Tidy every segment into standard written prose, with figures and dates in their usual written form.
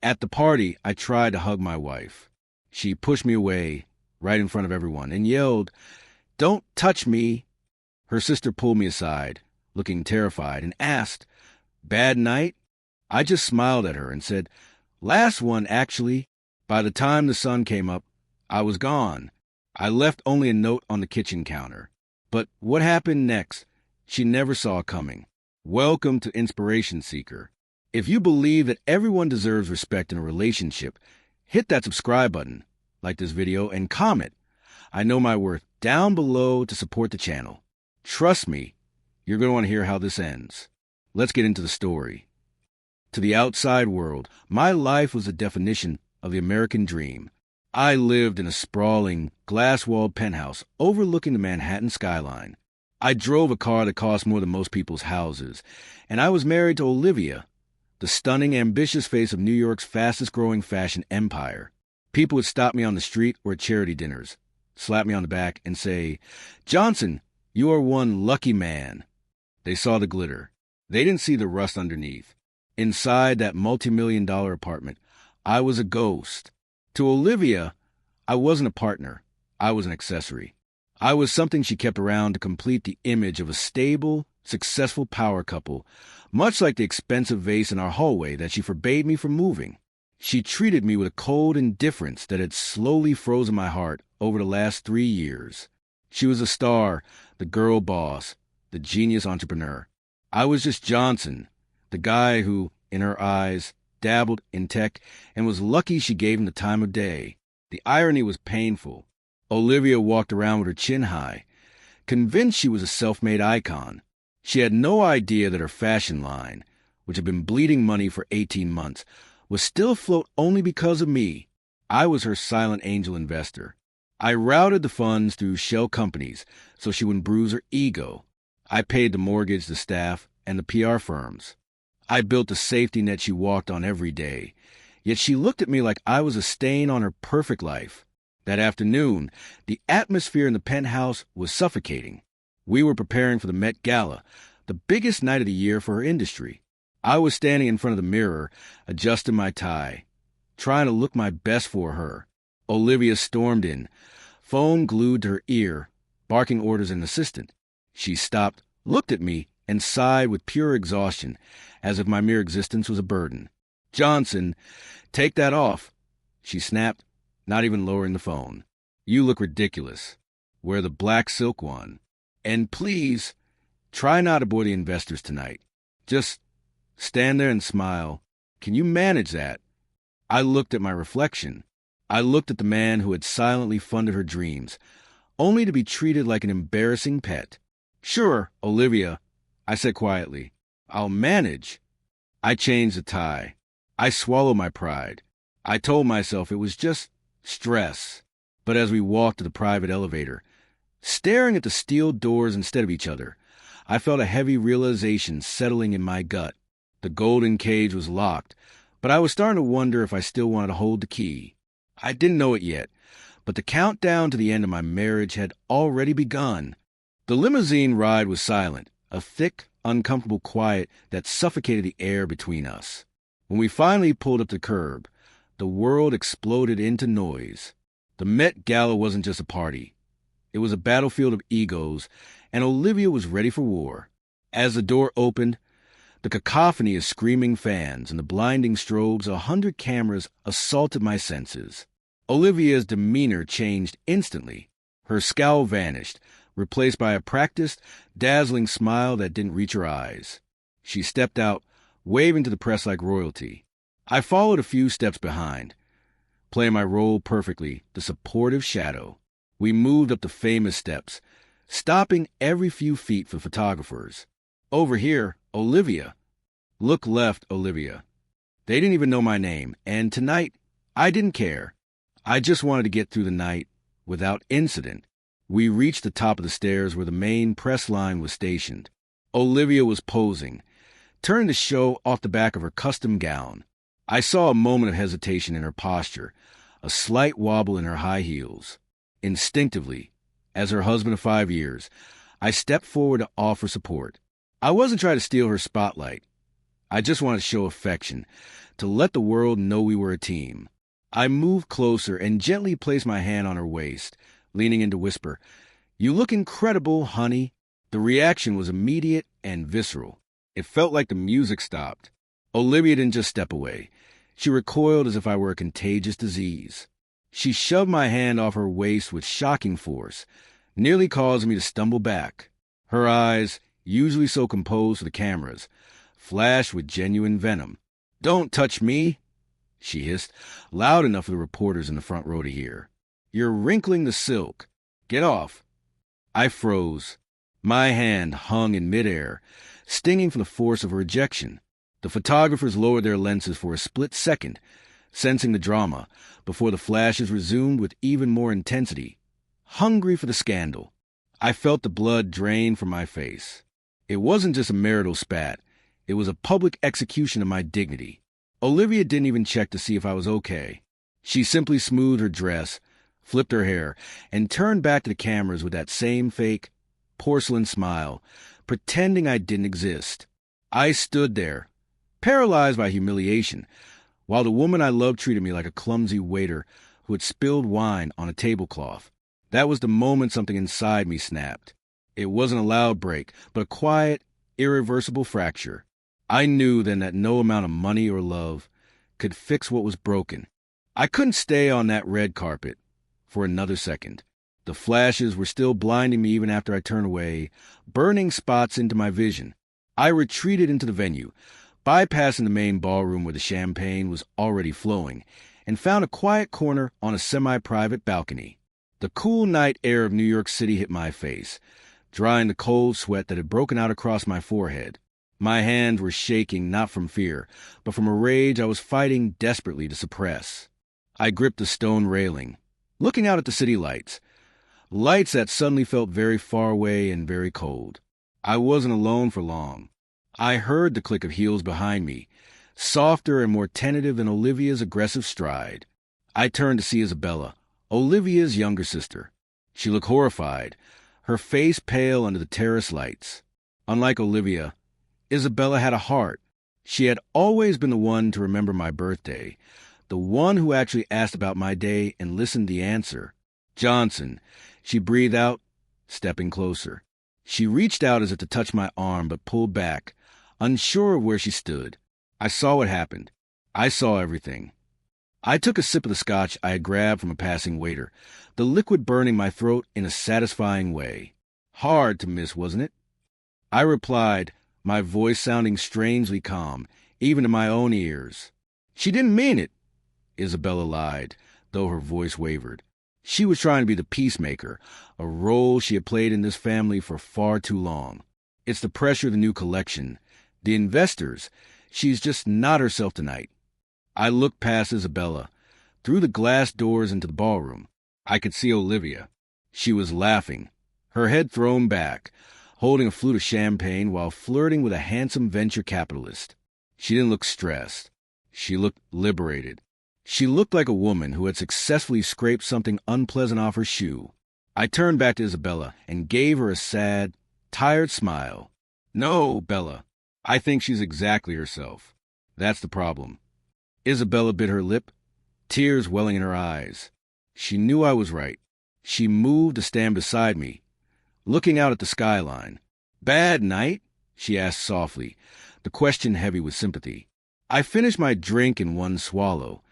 At the party, I tried to hug my wife. She pushed me away right in front of everyone and yelled, "Don't touch me." Her sister pulled me aside, looking terrified, and asked, "Bad night?" I just smiled at her and said, "Last one, actually." By the time the sun came up, I was gone. I left only a note on the kitchen counter. But what happened next, she never saw coming. Welcome to Inspiration Seeker. If you believe that everyone deserves respect in a relationship, hit that subscribe button, like this video, and comment "I know my worth" down below to support the channel. Trust me, you're going to want to hear how this ends. Let's get into the story. To the outside world, my life was the definition of the American dream. I lived in a sprawling, glass-walled penthouse overlooking the Manhattan skyline. I drove a car that cost more than most people's houses, and I was married to Olivia, the stunning, ambitious face of New York's fastest-growing fashion empire. People would stop me on the street or at charity dinners, slap me on the back, and say, "Johnson, you are one lucky man." They saw the glitter. They didn't see the rust underneath. Inside that multi-million-dollar apartment, I was a ghost. To Olivia, I wasn't a partner. I was an accessory. I was something she kept around to complete the image of a stable, successful power couple, much like the expensive vase in our hallway that she forbade me from moving. She treated me with a cold indifference that had slowly frozen my heart over the last 3 years. She was a star, the girl boss, the genius entrepreneur. I was just Johnson, the guy who, in her eyes, dabbled in tech and was lucky she gave him the time of day. The irony was painful. Olivia walked around with her chin high, convinced she was a self-made icon. She had no idea that her fashion line, which had been bleeding money for 18 months, was still afloat only because of me. I was her silent angel investor. I routed the funds through shell companies so she wouldn't bruise her ego. I paid the mortgage, the staff, and the PR firms. I built the safety net she walked on every day. Yet she looked at me like I was a stain on her perfect life. That afternoon, the atmosphere in the penthouse was suffocating. We were preparing for the Met Gala, the biggest night of the year for her industry. I was standing in front of the mirror, adjusting my tie, trying to look my best for her. Olivia stormed in, phone glued to her ear, barking orders at an assistant. She stopped, looked at me, and sighed with pure exhaustion, as if my mere existence was a burden. "Johnson, take that off," she snapped, not even lowering the phone. "You look ridiculous. Wear the black silk one. And please, try not to bore the investors tonight. Just stand there and smile. Can you manage that?" I looked at my reflection. I looked at the man who had silently funded her dreams, only to be treated like an embarrassing pet. "Sure, Olivia," I said quietly. "I'll manage." I changed the tie. I swallowed my pride. I told myself it was just stress. But as we walked to the private elevator, staring at the steel doors instead of each other, I felt a heavy realization settling in my gut. The golden cage was locked, but I was starting to wonder if I still wanted to hold the key. I didn't know it yet, but the countdown to the end of my marriage had already begun. The limousine ride was silent, a thick, uncomfortable quiet that suffocated the air between us. When we finally pulled up the curb, the world exploded into noise. The Met Gala wasn't just a party. It was a battlefield of egos, and Olivia was ready for war. As the door opened, the cacophony of screaming fans and the blinding strobes of 100 cameras assaulted my senses. Olivia's demeanor changed instantly. Her scowl vanished, replaced by a practiced, dazzling smile that didn't reach her eyes. She stepped out, waving to the press like royalty. I followed a few steps behind, playing my role perfectly, the supportive shadow. We moved up the famous steps, stopping every few feet for photographers. "Over here, Olivia." "Look left, Olivia." They didn't even know my name, and tonight, I didn't care. I just wanted to get through the night without incident. We reached the top of the stairs where the main press line was stationed. Olivia was posing, turning the show off the back of her custom gown. I saw a moment of hesitation in her posture, a slight wobble in her high heels. Instinctively, as her husband of 5 years, I stepped forward to offer support. I wasn't trying to steal her spotlight. I just wanted to show affection, to let the world know we were a team. I moved closer and gently placed my hand on her waist, leaning in to whisper, "You look incredible, honey." The reaction was immediate and visceral. It felt like the music stopped. Olivia didn't just step away. She recoiled as if I were a contagious disease. She shoved my hand off her waist with shocking force, nearly causing me to stumble back. Her eyes, usually so composed for the cameras, flashed with genuine venom. "Don't touch me," she hissed, loud enough for the reporters in the front row to hear. "You're wrinkling the silk. Get off." I froze. My hand hung in midair, stinging from the force of her ejection. The photographers lowered their lenses for a split second, sensing the drama, before the flashes resumed with even more intensity, hungry for the scandal. I felt the blood drain from my face. It wasn't just a marital spat. It was a public execution of my dignity. Olivia didn't even check to see if I was okay. She simply smoothed her dress, flipped her hair, and turned back to the cameras with that same fake, porcelain smile, pretending I didn't exist. I stood there, paralyzed by humiliation, while the woman I loved treated me like a clumsy waiter who had spilled wine on a tablecloth. That was the moment something inside me snapped. It wasn't a loud break, but a quiet, irreversible fracture. I knew then that no amount of money or love could fix what was broken. I couldn't stay on that red carpet for another second. The flashes were still blinding me even after I turned away, burning spots into my vision. I retreated into the venue, bypassing the main ballroom where the champagne was already flowing, and found a quiet corner on a semi-private balcony. The cool night air of New York City hit my face, drying the cold sweat that had broken out across my forehead. My hands were shaking not from fear, but from a rage I was fighting desperately to suppress. I gripped the stone railing, looking out at the city lights that suddenly felt very far away and very cold. I wasn't alone for long. I heard the click of heels behind me, softer and more tentative than Olivia's aggressive stride. I turned to see Isabella, Olivia's younger sister. She looked horrified, her face pale under the terrace lights. Unlike Olivia, Isabella had a heart. She had always been the one to remember my birthday, the one who actually asked about my day and listened to the answer. "Johnson," she breathed out, stepping closer. She reached out as if to touch my arm, but pulled back, unsure of where she stood. I saw what happened. I saw everything. I took a sip of the scotch I had grabbed from a passing waiter, the liquid burning my throat in a satisfying way. Hard to miss, wasn't it? I replied, my voice sounding strangely calm, even to my own ears. "She didn't mean it," Isabella lied, though her voice wavered. She was trying to be the peacemaker, a role she had played in this family for far too long. It's the pressure of the new collection, the investors. She's just not herself tonight. I looked past Isabella, through the glass doors into the ballroom. I could see Olivia. She was laughing, her head thrown back, holding a flute of champagne while flirting with a handsome venture capitalist. She didn't look stressed. She looked liberated. She looked like a woman who had successfully scraped something unpleasant off her shoe. I turned back to Isabella and gave her a sad, tired smile. "No, Bella. I think she's exactly herself. That's the problem." Isabella bit her lip, tears welling in her eyes. She knew I was right. She moved to stand beside me, looking out at the skyline. "Bad night?" she asked softly, the question heavy with sympathy. I finished my drink in one swallow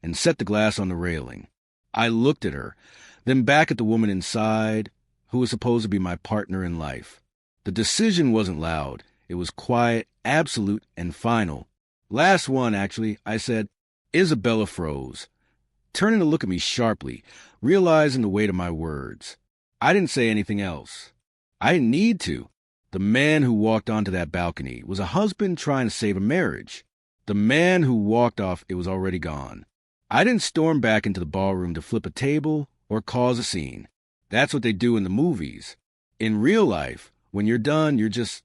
and set the glass on the railing. I looked at her, then back at the woman inside, who was supposed to be my partner in life. The decision wasn't loud. It was quiet, absolute, and final. "Last one, actually," I said. Isabella froze, turning to look at me sharply, realizing the weight of my words. I didn't say anything else. I didn't need to. The man who walked onto that balcony was a husband trying to save a marriage. The man who walked off, it was already gone. I didn't storm back into the ballroom to flip a table or cause a scene. That's what they do in the movies. In real life, when you're done, you're just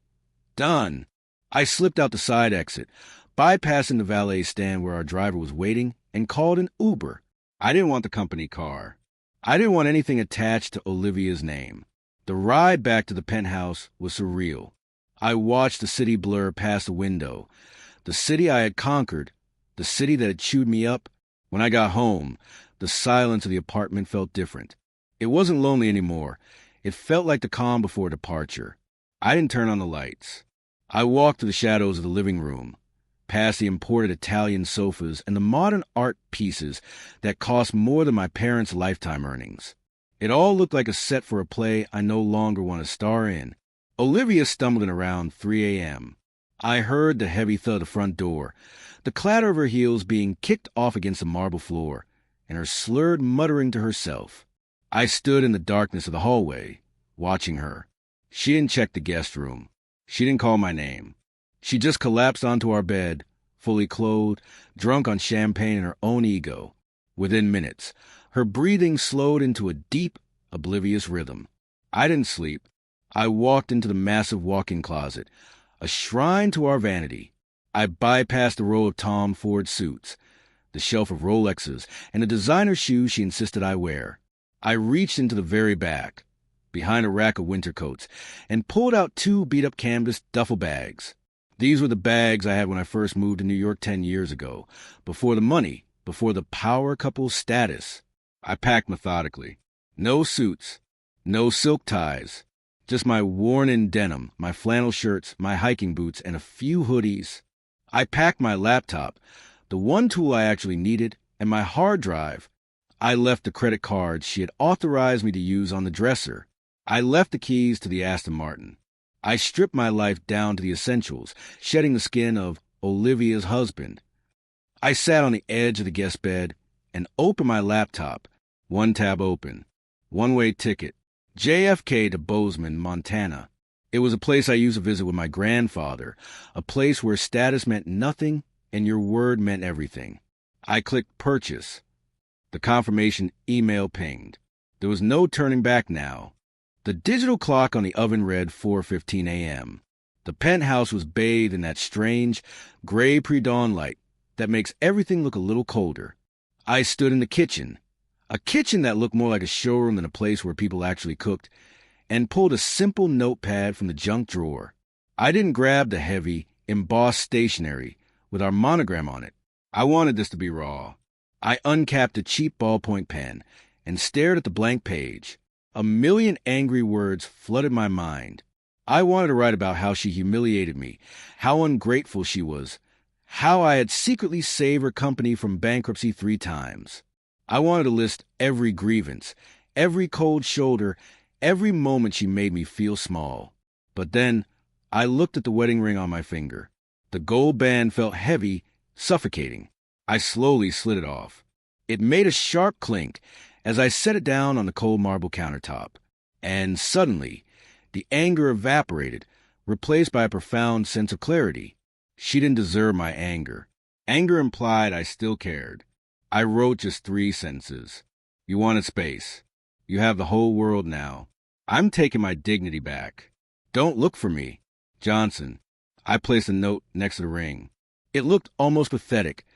done. I slipped out the side exit, bypassing the valet stand where our driver was waiting, and called an Uber. I didn't want the company car. I didn't want anything attached to Olivia's name. The ride back to the penthouse was surreal. I watched the city blur past the window, The city I had conquered, the city that had chewed me up. When I got home, the silence of the apartment felt different. It wasn't lonely anymore. It felt like the calm before departure. I didn't turn on the lights. I walked through the shadows of the living room, past the imported Italian sofas and the modern art pieces that cost more than my parents' lifetime earnings. It all looked like a set for a play I no longer want to star in. Olivia stumbled in around 3 a.m. I heard the heavy thud of the front door, the clatter of her heels being kicked off against the marble floor, and her slurred muttering to herself. I stood in the darkness of the hallway, watching her. She didn't check the guest room. She didn't call my name. She just collapsed onto our bed, fully clothed, drunk on champagne and her own ego. Within minutes, her breathing slowed into a deep, oblivious rhythm. I didn't sleep. I walked into the massive walk-in closet, a shrine to our vanity. I bypassed the row of Tom Ford suits, the shelf of Rolexes, and the designer shoes she insisted I wear. I reached into the very back, behind a rack of winter coats, and pulled out 2 beat-up canvas duffel bags. These were the bags I had when I first moved to New York 10 years ago, before the money, before the power couple status. I packed methodically. No suits, no silk ties, just my worn-in denim, my flannel shirts, my hiking boots, and a few hoodies. I packed my laptop, the one tool I actually needed, and my hard drive. I left the credit cards she had authorized me to use on the dresser. I left the keys to the Aston Martin. I stripped my life down to the essentials, shedding the skin of Olivia's husband. I sat on the edge of the guest bed and opened my laptop. 1 tab open. One-way ticket. JFK to Bozeman, Montana. It was a place I used to visit with my grandfather, a place where status meant nothing and your word meant everything. I clicked purchase. The confirmation email pinged. There was no turning back now. The digital clock on the oven read 4:15 a.m. The penthouse was bathed in that strange, gray pre-dawn light that makes everything look a little colder. I stood in the kitchen, a kitchen that looked more like a showroom than a place where people actually cooked, and pulled a simple notepad from the junk drawer. I didn't grab the heavy, embossed stationery with our monogram on it. I wanted this to be raw. I uncapped a cheap ballpoint pen and stared at the blank page. A million angry words flooded my mind. I wanted to write about how she humiliated me, how ungrateful she was, how I had secretly saved her company from bankruptcy 3 times. I wanted to list every grievance, every cold shoulder, every moment she made me feel small. But then I looked at the wedding ring on my finger. The gold band felt heavy, suffocating. I slowly slid it off. It made a sharp clink as I set it down on the cold marble countertop. And suddenly, the anger evaporated, replaced by a profound sense of clarity. She didn't deserve my anger. Anger implied I still cared. I wrote just 3 sentences. You wanted space. You have the whole world now. I'm taking my dignity back. Don't look for me. Johnson. I placed a note next to the ring. It looked almost pathetic.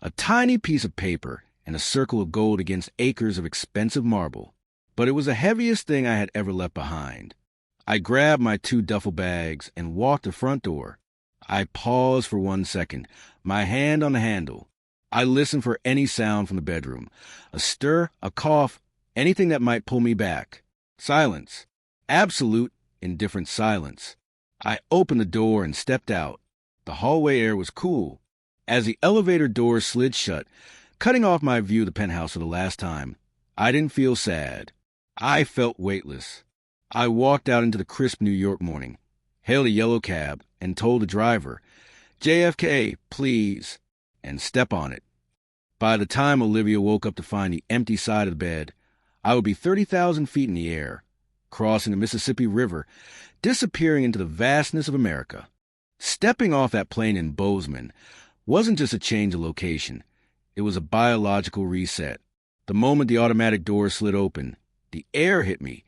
A tiny piece of paper and a circle of gold against acres of expensive marble. But it was the heaviest thing I had ever left behind. I grabbed my 2 duffel bags and walked the front door. I paused for 1 second, my hand on the handle. I listened for any sound from the bedroom, a stir, a cough, anything that might pull me back. Silence. Absolute, indifferent silence. I opened the door and stepped out. The hallway air was cool. As the elevator door slid shut, cutting off my view of the penthouse for the last time, I didn't feel sad. I felt weightless. I walked out into the crisp New York morning, hailed a yellow cab, and told the driver, "JFK, please," and step on it. By the time Olivia woke up to find the empty side of the bed, I would be 30,000 feet in the air, crossing the Mississippi River, disappearing into the vastness of America. Stepping off that plane in Bozeman wasn't just a change of location. It was a biological reset. The moment the automatic door slid open, the air hit me.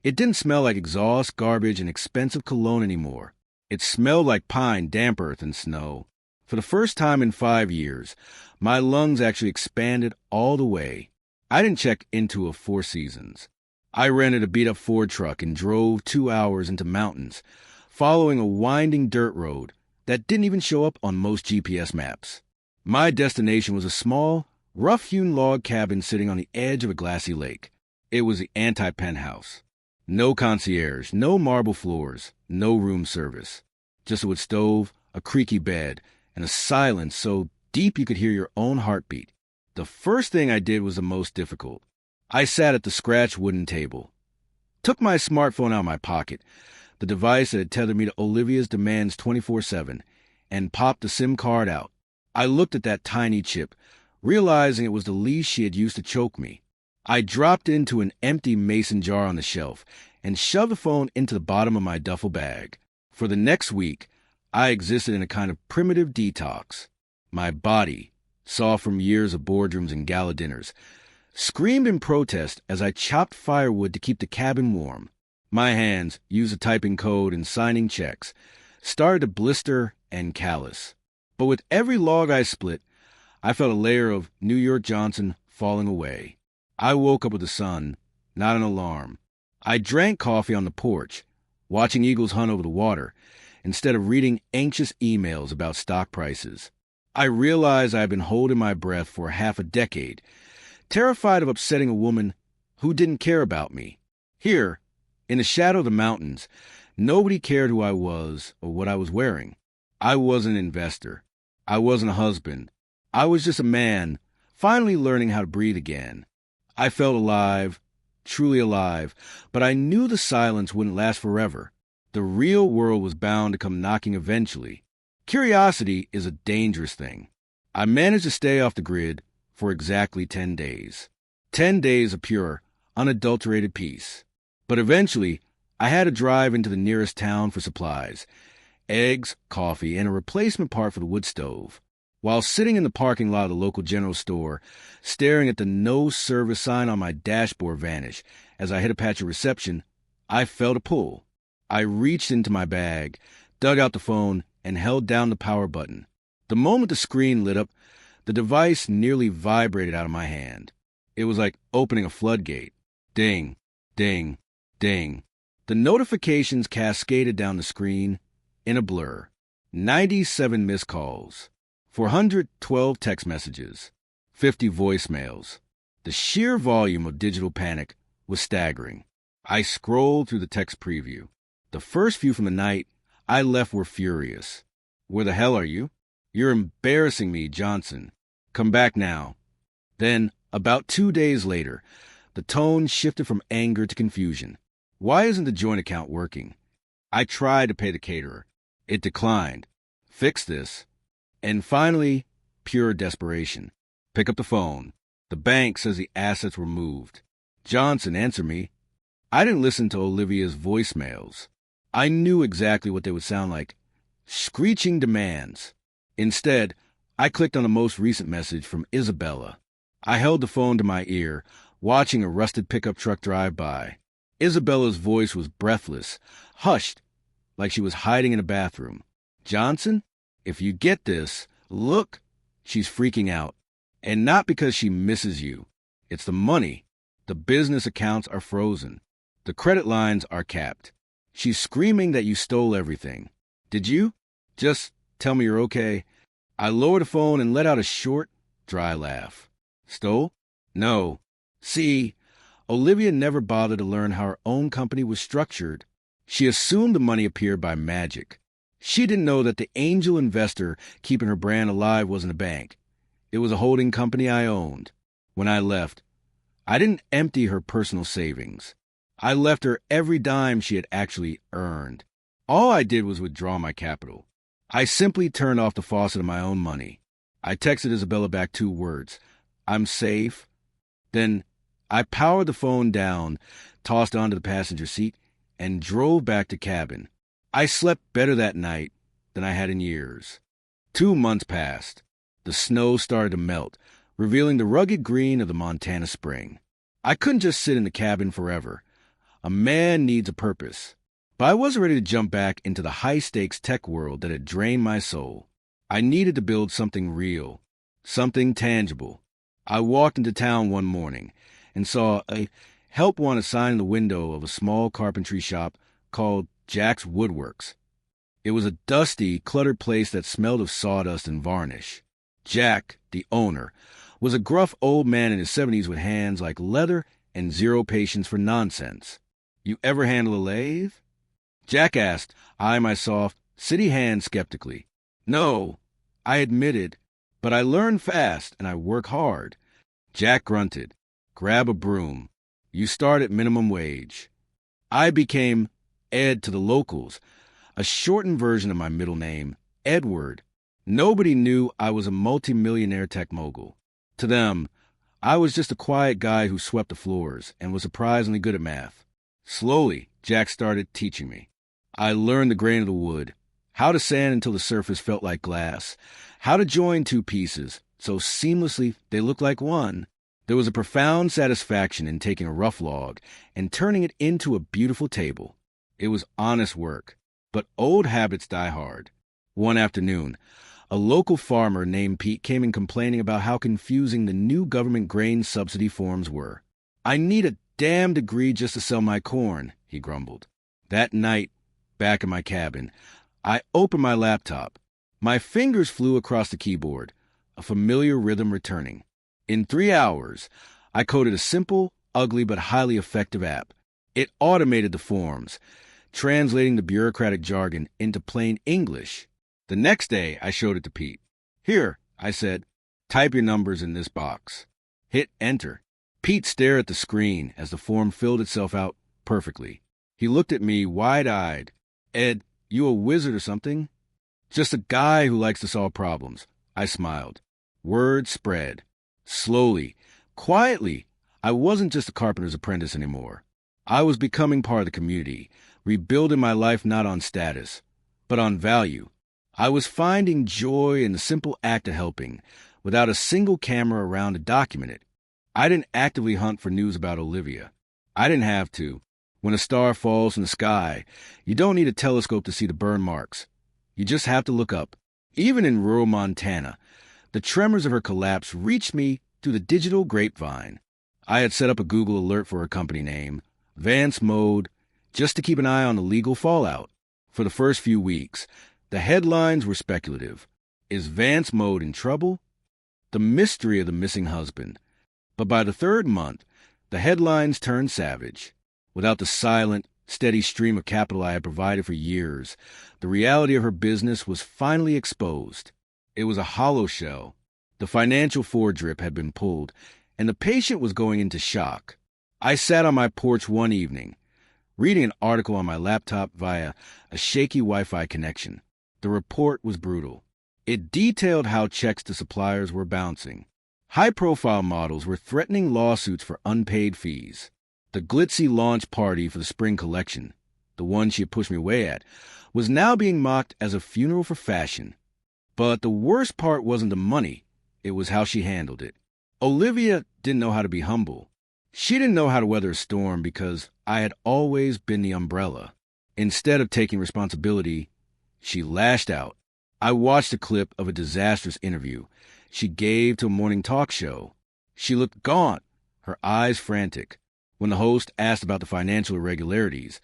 It didn't smell like exhaust, garbage, and expensive cologne anymore. It smelled like pine, damp earth, and snow. For the first time in 5 years, my lungs actually expanded all the way. I didn't check into a 4 Seasons. I rented a beat-up Ford truck and drove 2 hours into mountains, following a winding dirt road that didn't even show up on most GPS maps. My destination was a small, rough-hewn log cabin sitting on the edge of a glassy lake. It was the anti-penthouse. No concierge, no marble floors, no room service. Just a wood stove, a creaky bed, and a silence so deep you could hear your own heartbeat. The first thing I did was the most difficult. I sat at the scratched wooden table, took my smartphone out of my pocket, the device that had tethered me to Olivia's demands 24/7, and popped the SIM card out. I looked at that tiny chip, realizing it was the leash she had used to choke me. I dropped into an empty mason jar on the shelf and shoved the phone into the bottom of my duffel bag. For the next week, I existed in a kind of primitive detox. My body, soft from years of boardrooms and gala dinners, screamed in protest as I chopped firewood to keep the cabin warm. My hands, used to typing code and signing checks, started to blister and callous. But with every log I split, I felt a layer of New York Johnson falling away. I woke up with the sun, not an alarm. I drank coffee on the porch, watching eagles hunt over the water, instead of reading anxious emails about stock prices. I realized I had been holding my breath for half a decade, terrified of upsetting a woman who didn't care about me. Here, in the shadow of the mountains, nobody cared who I was or what I was wearing. I wasn't an investor. I wasn't a husband. I was just a man, finally learning how to breathe again. I felt alive, truly alive, but I knew the silence wouldn't last forever. The real world was bound to come knocking eventually. Curiosity is a dangerous thing. I managed to stay off the grid for exactly 10 days. 10 days of pure, unadulterated peace. But eventually, I had to drive into the nearest town for supplies, eggs, coffee, and a replacement part for the wood stove. While sitting in the parking lot of the local general store, staring at the no service sign on my dashboard vanish as I hit a patch of reception, I felt a pull. I reached into my bag, dug out the phone, and held down the power button. The moment the screen lit up, the device nearly vibrated out of my hand. It was like opening a floodgate. Ding, ding, ding. The notifications cascaded down the screen in a blur. 97 missed calls. 412 text messages, 50 voicemails. The sheer volume of digital panic was staggering. I scrolled through the text preview. The first few from the night I left were furious. Where the hell are you? You're embarrassing me, Johnson. Come back now. Then, about 2 days later, the tone shifted from anger to confusion. Why isn't the joint account working? I tried to pay the caterer. It declined. Fix this. And finally, pure desperation. Pick up the phone. The bank says the assets were moved. Johnson, answer me. I didn't listen to Olivia's voicemails. I knew exactly what they would sound like. Screeching demands. Instead, I clicked on the most recent message from Isabella. I held the phone to my ear, watching a rusted pickup truck drive by. Isabella's voice was breathless, hushed, like she was hiding in a bathroom. Johnson? If you get this, look, she's freaking out. And not because she misses you. It's the money. The business accounts are frozen. The credit lines are capped. She's screaming that you stole everything. Did you? Just tell me you're okay. I lowered the phone and let out a short, dry laugh. Stole? No. See, Olivia never bothered to learn how her own company was structured. She assumed the money appeared by magic. She didn't know that the angel investor keeping her brand alive wasn't a bank. It was a holding company I owned. When I left, I didn't empty her personal savings. I left her every dime she had actually earned. All I did was withdraw my capital. I simply turned off the faucet of my own money. I texted Isabella back 2 words. I'm safe. Then I powered the phone down, tossed onto the passenger seat, and drove back to cabin. I slept better that night than I had in years. 2 months passed. The snow started to melt, revealing the rugged green of the Montana spring. I couldn't just sit in the cabin forever. A man needs a purpose. But I wasn't ready to jump back into the high-stakes tech world that had drained my soul. I needed to build something real, something tangible. I walked into town one morning and saw a help wanted sign in the window of a small carpentry shop called Jack's Woodworks. It was a dusty, cluttered place that smelled of sawdust and varnish. Jack, the owner, was a gruff old man in his 70s with hands like leather and zero patience for nonsense. "You ever handle a lathe?" Jack asked, eyeing my soft, city hand skeptically. "No," I admitted, "but I learn fast and I work hard." Jack grunted. "Grab a broom. You start at minimum wage." I became Ed to the locals, a shortened version of my middle name, Edward. Nobody knew I was a multimillionaire tech mogul. To them, I was just a quiet guy who swept the floors and was surprisingly good at math. Slowly, Jack started teaching me. I learned the grain of the wood, how to sand until the surface felt like glass, how to join two pieces so seamlessly they looked like one. There was a profound satisfaction in taking a rough log and turning it into a beautiful table. It was honest work, but old habits die hard. One afternoon, a local farmer named Pete came in complaining about how confusing the new government grain subsidy forms were. "I need a damn degree just to sell my corn," he grumbled. That night, back in my cabin, I opened my laptop. My fingers flew across the keyboard, a familiar rhythm returning. In 3 hours, I coded a simple, ugly, but highly effective app. It automated the forms, translating the bureaucratic jargon into plain English. The next day, I showed it to Pete. "Here," I said, "type your numbers in this box." Hit enter. Pete stared at the screen as the form filled itself out perfectly. He looked at me wide-eyed. "Ed, you a wizard or something?" "Just a guy who likes to solve problems," I smiled. Word spread. Slowly, quietly, I wasn't just a carpenter's apprentice anymore. I was becoming part of the community, rebuilding my life not on status, but on value. I was finding joy in the simple act of helping, without a single camera around to document it. I didn't actively hunt for news about Olivia. I didn't have to. When a star falls from the sky, you don't need a telescope to see the burn marks. You just have to look up. Even in rural Montana, the tremors of her collapse reached me through the digital grapevine. I had set up a Google alert for her company name, Vance Mode, just to keep an eye on the legal fallout. For the first few weeks, the headlines were speculative. Is Vance Mode in trouble? The mystery of the missing husband. But by the third month, the headlines turned savage. Without the silent, steady stream of capital I had provided for years, the reality of her business was finally exposed. It was a hollow shell. The financial foredrip had been pulled, and the patient was going into shock. I sat on my porch one evening, reading an article on my laptop via a shaky Wi-Fi connection. The report was brutal. It detailed how checks to suppliers were bouncing. High-profile models were threatening lawsuits for unpaid fees. The glitzy launch party for the spring collection, the one she had pushed me away at, was now being mocked as a funeral for fashion. But the worst part wasn't the money. It was how she handled it. Olivia didn't know how to be humble. She didn't know how to weather a storm because I had always been the umbrella. Instead of taking responsibility, she lashed out. I watched a clip of a disastrous interview she gave to a morning talk show. She looked gaunt, her eyes frantic. When the host asked about the financial irregularities,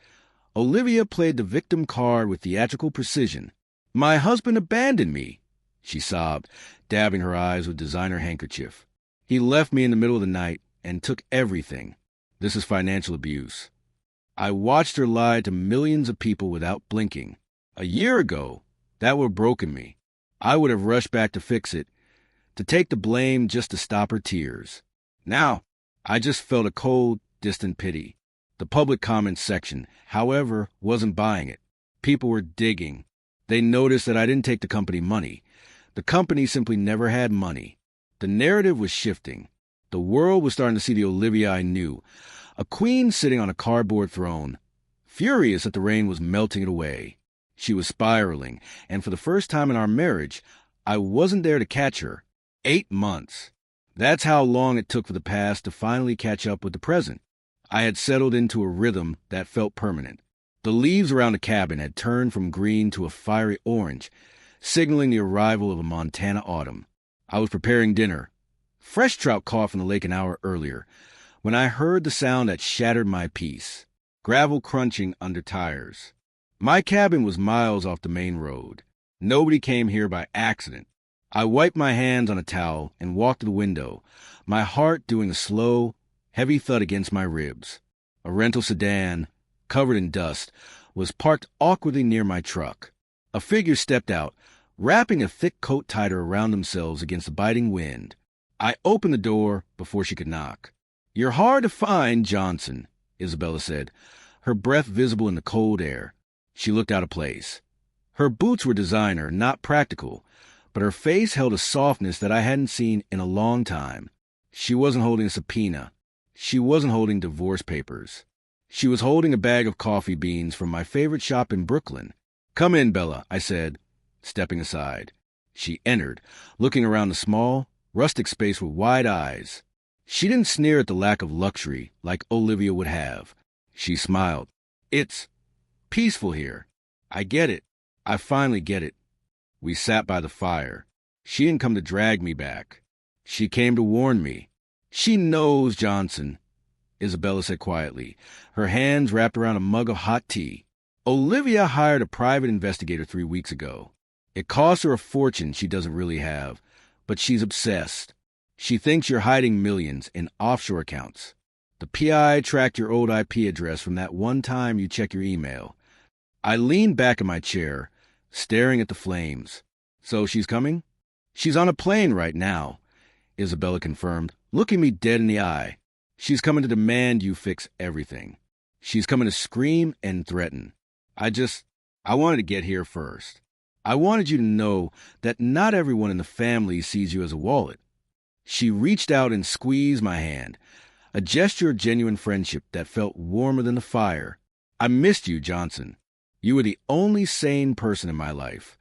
Olivia played the victim card with theatrical precision. "My husband abandoned me," she sobbed, dabbing her eyes with designer handkerchief. "He left me in the middle of the night and took everything. This is financial abuse." I watched her lie to millions of people without blinking. A year ago, that would have broken me. I would have rushed back to fix it, to take the blame just to stop her tears. Now, I just felt a cold, distant pity. The public comments section, however, wasn't buying it. People were digging. They noticed that I didn't take the company money. The company simply never had money. The narrative was shifting. The world was starting to see the Olivia I knew, a queen sitting on a cardboard throne, furious that the rain was melting it away. She was spiraling, and for the first time in our marriage, I wasn't there to catch her. 8 months. That's how long it took for the past to finally catch up with the present. I had settled into a rhythm that felt permanent. The leaves around the cabin had turned from green to a fiery orange, signaling the arrival of a Montana autumn. I was preparing dinner. Fresh trout caught from the lake an hour earlier, when I heard the sound that shattered my peace. Gravel crunching under tires. My cabin was miles off the main road. Nobody came here by accident. I wiped my hands on a towel and walked to the window, my heart doing a slow, heavy thud against my ribs. A rental sedan, covered in dust, was parked awkwardly near my truck. A figure stepped out, wrapping a thick coat tighter around themselves against the biting wind. I opened the door before she could knock. "You're hard to find, Johnson," Isabella said, her breath visible in the cold air. She looked out of place. Her boots were designer, not practical, but her face held a softness that I hadn't seen in a long time. She wasn't holding a subpoena. She wasn't holding divorce papers. She was holding a bag of coffee beans from my favorite shop in Brooklyn. "Come in, Bella," I said, stepping aside. She entered, looking around the small, rustic space with wide eyes. She didn't sneer at the lack of luxury like Olivia would have. She smiled. "It's peaceful here. I get it. I finally get it." We sat by the fire. She didn't come to drag me back. She came to warn me. "She knows, Johnson," Isabella said quietly, her hands wrapped around a mug of hot tea. "Olivia hired a private investigator 3 weeks ago. It cost her a fortune she doesn't really have, but she's obsessed. She thinks you're hiding millions in offshore accounts. The PI tracked your old IP address from that one time you check your email." I leaned back in my chair, staring at the flames. "So she's coming?" "She's on a plane right now," Isabella confirmed, looking me dead in the eye. "She's coming to demand you fix everything. She's coming to scream and threaten. I wanted to get here first. I wanted you to know that not everyone in the family sees you as a wallet." She reached out and squeezed my hand, a gesture of genuine friendship that felt warmer than the fire. "I missed you, Johnson. You were the only sane person in my life."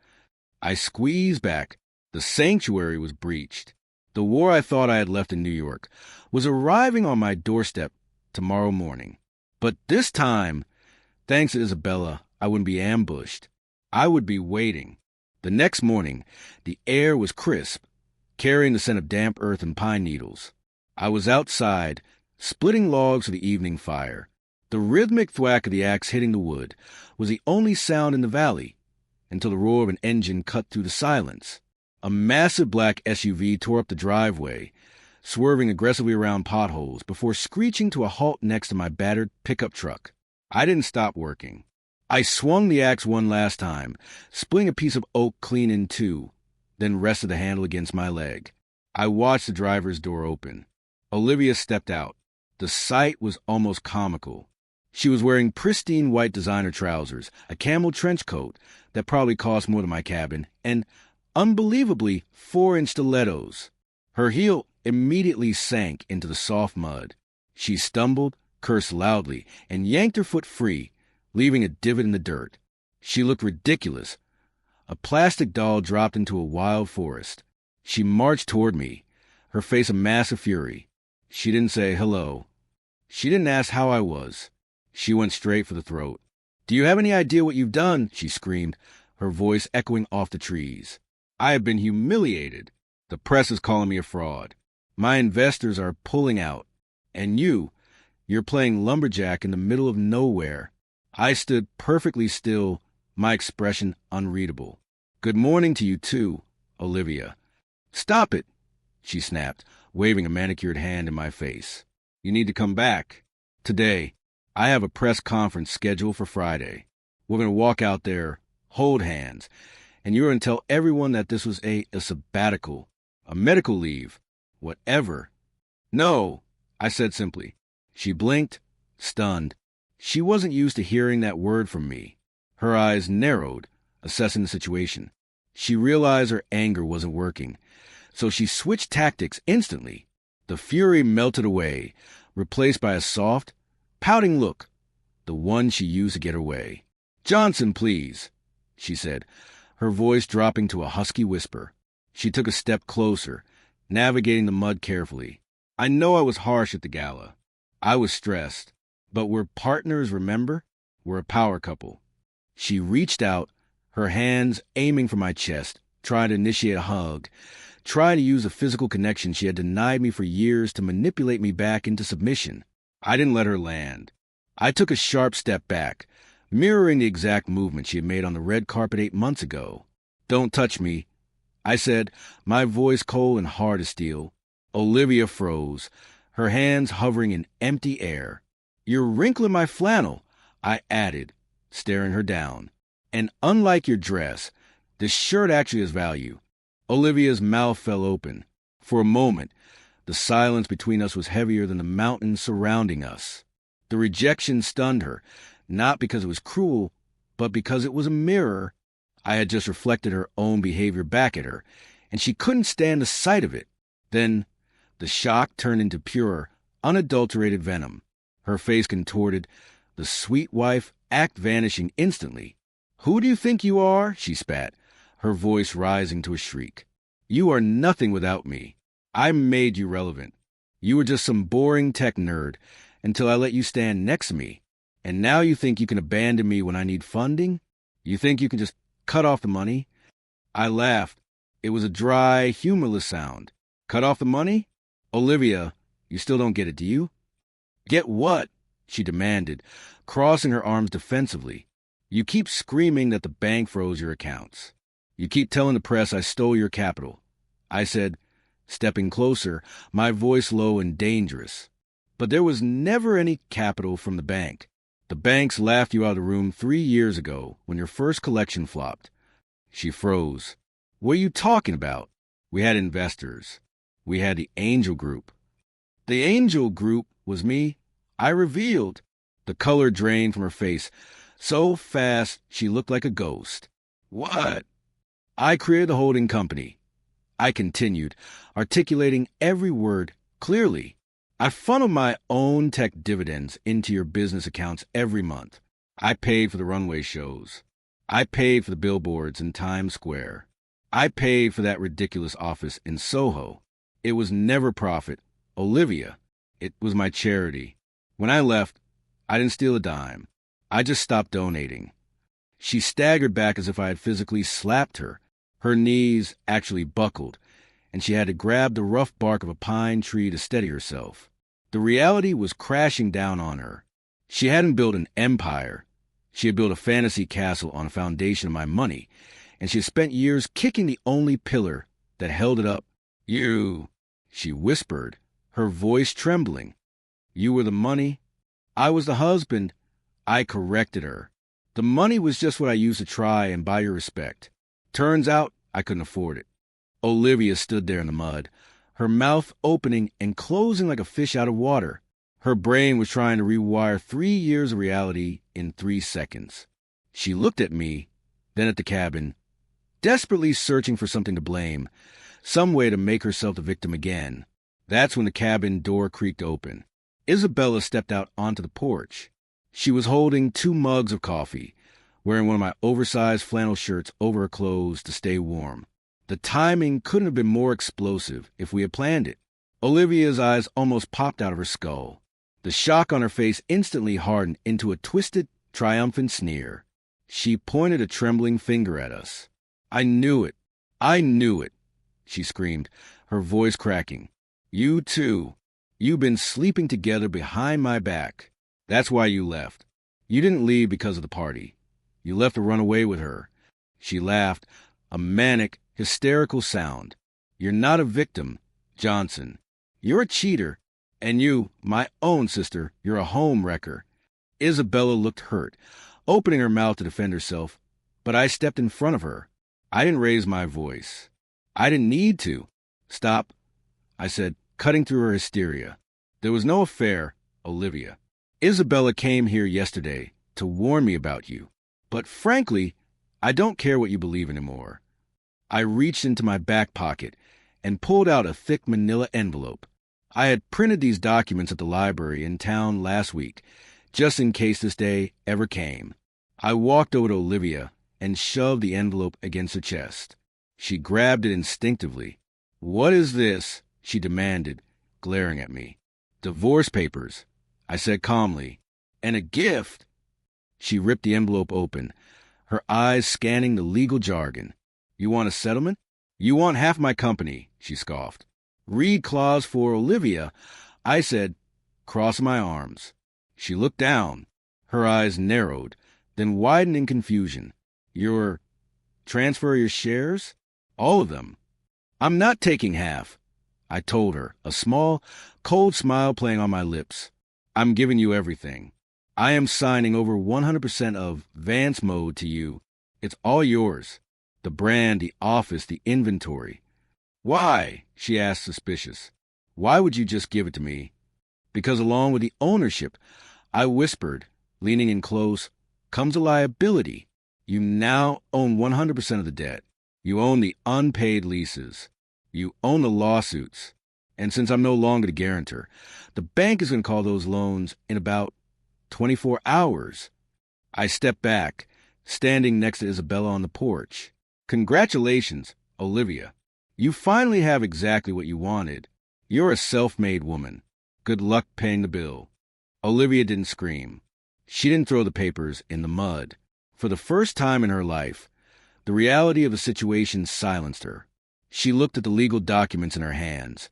I squeezed back. The sanctuary was breached. The war I thought I had left in New York was arriving on my doorstep tomorrow morning. But this time, thanks to Isabella, I wouldn't be ambushed. I would be waiting. The next morning, the air was crisp, carrying the scent of damp earth and pine needles. I was outside, splitting logs for the evening fire. The rhythmic thwack of the axe hitting the wood was the only sound in the valley, until the roar of an engine cut through the silence. A massive black SUV tore up the driveway, swerving aggressively around potholes before screeching to a halt next to my battered pickup truck. I didn't stop working. I swung the axe one last time, splitting a piece of oak clean in two, then rested the handle against my leg. I watched the driver's door open. Olivia stepped out. The sight was almost comical. She was wearing pristine white designer trousers, a camel trench coat that probably cost more than my cabin, and, unbelievably, 4-inch stilettos. Her heel immediately sank into the soft mud. She stumbled, cursed loudly, and yanked her foot free, leaving a divot in the dirt. She looked ridiculous. A plastic doll dropped into a wild forest. She marched toward me, her face a mass of fury. She didn't say hello. She didn't ask how I was. She went straight for the throat. "Do you have any idea what you've done?" she screamed, her voice echoing off the trees. "I have been humiliated. The press is calling me a fraud. My investors are pulling out. And you're playing lumberjack in the middle of nowhere." I stood perfectly still, my expression unreadable. "Good morning to you too, Olivia." "Stop it," she snapped, waving a manicured hand in my face. "You need to come back. Today, I have a press conference scheduled for Friday. We're going to walk out there, hold hands, and you're going to tell everyone that this was a sabbatical, a medical leave, whatever." "No," I said simply. She blinked, stunned. She wasn't used to hearing that word from me. Her eyes narrowed, assessing the situation. She realized her anger wasn't working, so she switched tactics instantly. The fury melted away, replaced by a soft, pouting look, the one she used to get her way. "Johnson, please," she said, her voice dropping to a husky whisper. She took a step closer, navigating the mud carefully. "I know I was harsh at the gala. I was stressed. But we're partners, remember? We're a power couple." She reached out, her hands aiming for my chest, trying to initiate a hug, trying to use a physical connection she had denied me for years to manipulate me back into submission. I didn't let her land. I took a sharp step back, mirroring the exact movement she had made on the red carpet 8 months ago. "Don't touch me," I said, my voice cold and hard as steel. Olivia froze, her hands hovering in empty air. "You're wrinkling my flannel," I added, staring her down. "And unlike your dress, this shirt actually has value." Olivia's mouth fell open. For a moment, the silence between us was heavier than the mountains surrounding us. The rejection stunned her, not because it was cruel, but because it was a mirror. I had just reflected her own behavior back at her, and she couldn't stand the sight of it. Then the shock turned into pure, unadulterated venom. Her face contorted, the sweet wife act vanishing instantly. "Who do you think you are?" she spat, her voice rising to a shriek. "You are nothing without me. I made you relevant. You were just some boring tech nerd until I let you stand next to me. And now you think you can abandon me when I need funding? You think you can just cut off the money?" I laughed. It was a dry, humorless sound. "Cut off the money? Olivia, you still don't get it, do you?" "Get what?" she demanded, crossing her arms defensively. "You keep screaming that the bank froze your accounts. You keep telling the press I stole your capital," I said, stepping closer, my voice low and dangerous. "But there was never any capital from the bank. The banks laughed you out of the room 3 years ago when your first collection flopped." She froze. "What are you talking about? We had investors. We had the Angel Group." "The Angel Group was me," I revealed. The color drained from her face so fast she looked like a ghost. "What?" "I created the holding company," I continued, articulating every word clearly. "I funneled my own tech dividends into your business accounts every month. I paid for the runway shows. I paid for the billboards in Times Square. I paid for that ridiculous office in Soho. It was never profit, Olivia. It was my charity. When I left, I didn't steal a dime. I just stopped donating." She staggered back as if I had physically slapped her. Her knees actually buckled, and she had to grab the rough bark of a pine tree to steady herself. The reality was crashing down on her. She hadn't built an empire. She had built a fantasy castle on a foundation of my money, and she had spent years kicking the only pillar that held it up. "You," she whispered, her voice trembling. "You were the money. I was the husband." I corrected her. "The money was just what I used to try and buy your respect. Turns out I couldn't afford it." Olivia stood there in the mud, her mouth opening and closing like a fish out of water. Her brain was trying to rewire 3 years of reality in 3 seconds. She looked at me, then at the cabin, desperately searching for something to blame, some way to make herself the victim again. That's when the cabin door creaked open. Isabella stepped out onto the porch. She was holding 2 mugs of coffee, wearing one of my oversized flannel shirts over her clothes to stay warm. The timing couldn't have been more explosive if we had planned it. Olivia's eyes almost popped out of her skull. The shock on her face instantly hardened into a twisted, triumphant sneer. She pointed a trembling finger at us. "I knew it. I knew it," she screamed, her voice cracking. "You too. You've been sleeping together behind my back. That's why you left. You didn't leave because of the party. You left to run away with her." She laughed, a manic, hysterical sound. "You're not a victim, Johnson. You're a cheater. And you, my own sister, you're a home wrecker." Isabella looked hurt, opening her mouth to defend herself, but I stepped in front of her. I didn't raise my voice. I didn't need to. "Stop," I said, cutting through her hysteria. "There was no affair, Olivia. Isabella came here yesterday to warn me about you. But frankly, I don't care what you believe anymore." I reached into my back pocket and pulled out a thick manila envelope. I had printed these documents at the library in town last week, just in case this day ever came. I walked over to Olivia and shoved the envelope against her chest. She grabbed it instinctively. "What is this?" she demanded, glaring at me. "Divorce papers," I said calmly. "And a gift." She ripped the envelope open, her eyes scanning the legal jargon. "You want a settlement? You want half my company," she scoffed. "Read clause for Olivia," I said, crossing my arms. She looked down. Her eyes narrowed, then widened in confusion. Your transfer your shares? All of them. I'm not taking half, I told her, a small, cold smile playing on my lips. I'm giving you everything. I am signing over 100% of Vance Mode to you. It's all yours. The brand, the office, the inventory. Why? She asked, suspicious. Why would you just give it to me? Because along with the ownership, I whispered, leaning in close, comes a liability. You now own 100% of the debt. You own the unpaid leases. You own the lawsuits. And since I'm no longer the guarantor, the bank is going to call those loans in about 24 hours. I stepped back, standing next to Isabella on the porch. Congratulations, Olivia. You finally have exactly what you wanted. You're a self-made woman. Good luck paying the bill. Olivia didn't scream. She didn't throw the papers in the mud. For the first time in her life, the reality of the situation silenced her. She looked at the legal documents in her hands,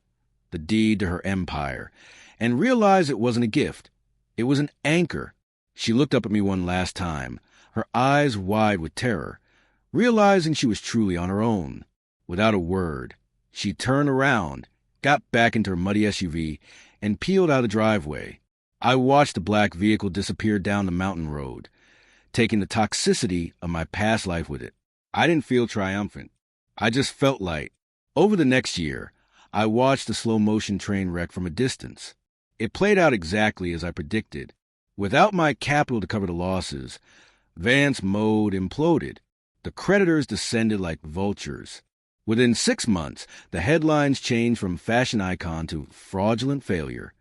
the deed to her empire, and realized it wasn't a gift. It was an anchor. She looked up at me one last time, her eyes wide with terror, realizing she was truly on her own. Without a word, she turned around, got back into her muddy SUV, and peeled out the driveway. I watched the black vehicle disappear down the mountain road, taking the toxicity of my past life with it. I didn't feel triumphant. I just felt light. Over the next year, I watched the slow-motion train wreck from a distance. It played out exactly as I predicted. Without my capital to cover the losses, Vance Mode imploded. The creditors descended like vultures. Within 6 months, the headlines changed from fashion icon to fraudulent failure.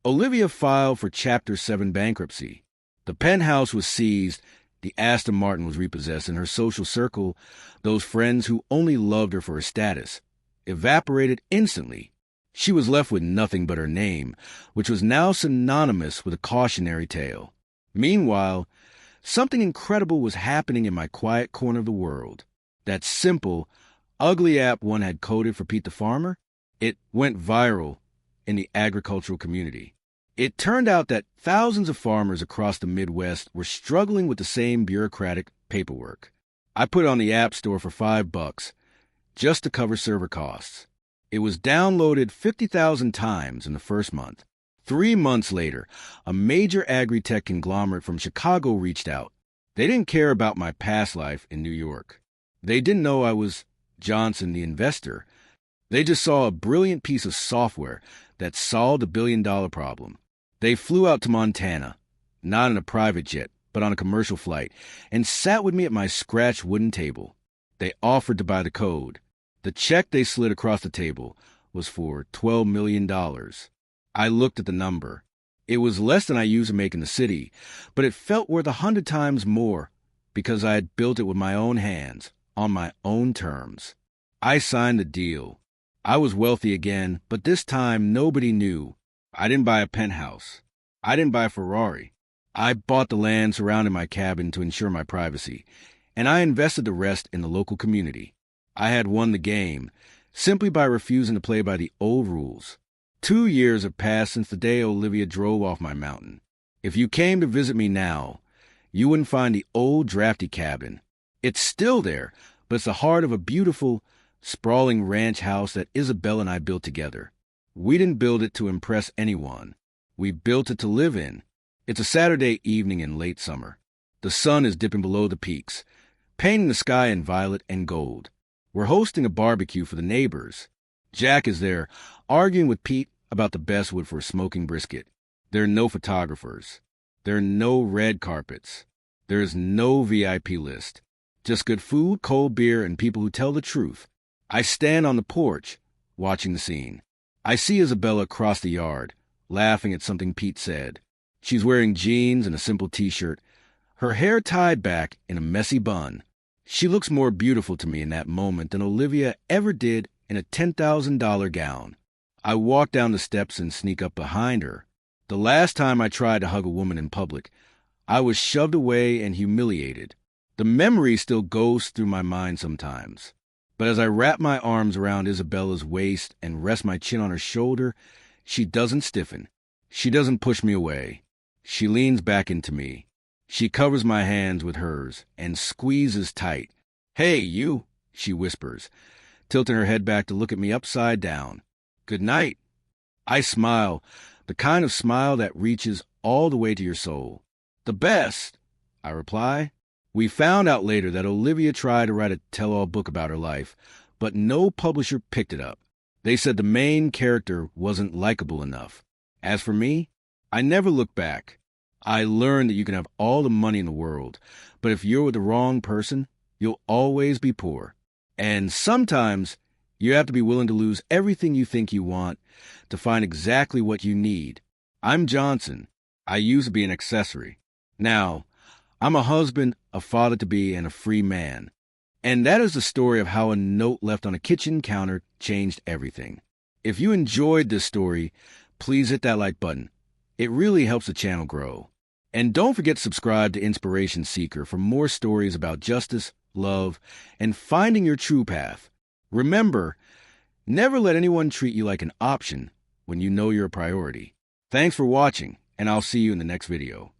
Olivia filed for Chapter 7 bankruptcy. The penthouse was seized, the Aston Martin was repossessed, and her social circle, those friends who only loved her for her status, evaporated instantly. She was left with nothing but her name, which was now synonymous with a cautionary tale. Meanwhile, something incredible was happening in my quiet corner of the world. That simple, ugly app one had coded for Pete the Farmer, it went viral in the agricultural community. It turned out that thousands of farmers across the Midwest were struggling with the same bureaucratic paperwork. I put it on the App Store for $5 just to cover server costs. It was downloaded 50,000 times in the first month. 3 months later, a major agri-tech conglomerate from Chicago reached out. They didn't care about my past life in New York. They didn't know I was Johnson the investor. They just saw a brilliant piece of software that solved a billion-dollar problem. They flew out to Montana, not in a private jet, but on a commercial flight, and sat with me at my scratched wooden table. They offered to buy the code. The check they slid across the table was for $12 million. I looked at the number. It was less than I used to make in the city, but it felt worth 100 times more because I had built it with my own hands, on my own terms. I signed the deal. I was wealthy again, but this time nobody knew. I didn't buy a penthouse. I didn't buy a Ferrari. I bought the land surrounding my cabin to ensure my privacy, and I invested the rest in the local community. I had won the game simply by refusing to play by the old rules. 2 years have passed since the day Olivia drove off my mountain. If you came to visit me now, you wouldn't find the old drafty cabin. It's still there, but it's the heart of a beautiful, sprawling ranch house that Isabel and I built together. We didn't build it to impress anyone. We built it to live in. It's a Saturday evening in late summer. The sun is dipping below the peaks, painting the sky in violet and gold. We're hosting a barbecue for the neighbors. Jack is there, arguing with Pete about the best wood for a smoking brisket. There are no photographers. There are no red carpets. There is no VIP list. Just good food, cold beer, and people who tell the truth. I stand on the porch, watching the scene. I see Isabella across the yard, laughing at something Pete said. She's wearing jeans and a simple t-shirt, her hair tied back in a messy bun. She looks more beautiful to me in that moment than Olivia ever did in a $10,000 gown. I walk down the steps and sneak up behind her. The last time I tried to hug a woman in public, I was shoved away and humiliated. The memory still goes through my mind sometimes. But as I wrap my arms around Isabella's waist and rest my chin on her shoulder, she doesn't stiffen. She doesn't push me away. She leans back into me. She covers my hands with hers and squeezes tight. "Hey, you," she whispers, tilting her head back to look at me upside down. "Good night." I smile, the kind of smile that reaches all the way to your soul. "The best," I reply. We found out later that Olivia tried to write a tell-all book about her life, but no publisher picked it up. They said the main character wasn't likable enough. As for me, I never looked back. I learned that you can have all the money in the world, but if you're with the wrong person, you'll always be poor. And sometimes you have to be willing to lose everything you think you want to find exactly what you need. I'm Johnson. I used to be an accessory. Now, I'm a husband, a father-to-be, and a free man. And that is the story of how a note left on a kitchen counter changed everything. If you enjoyed this story, please hit that like button. It really helps the channel grow. And don't forget to subscribe to Inspiration Seeker for more stories about justice, love, and finding your true path. Remember, never let anyone treat you like an option when you know you're a priority. Thanks for watching, and I'll see you in the next video.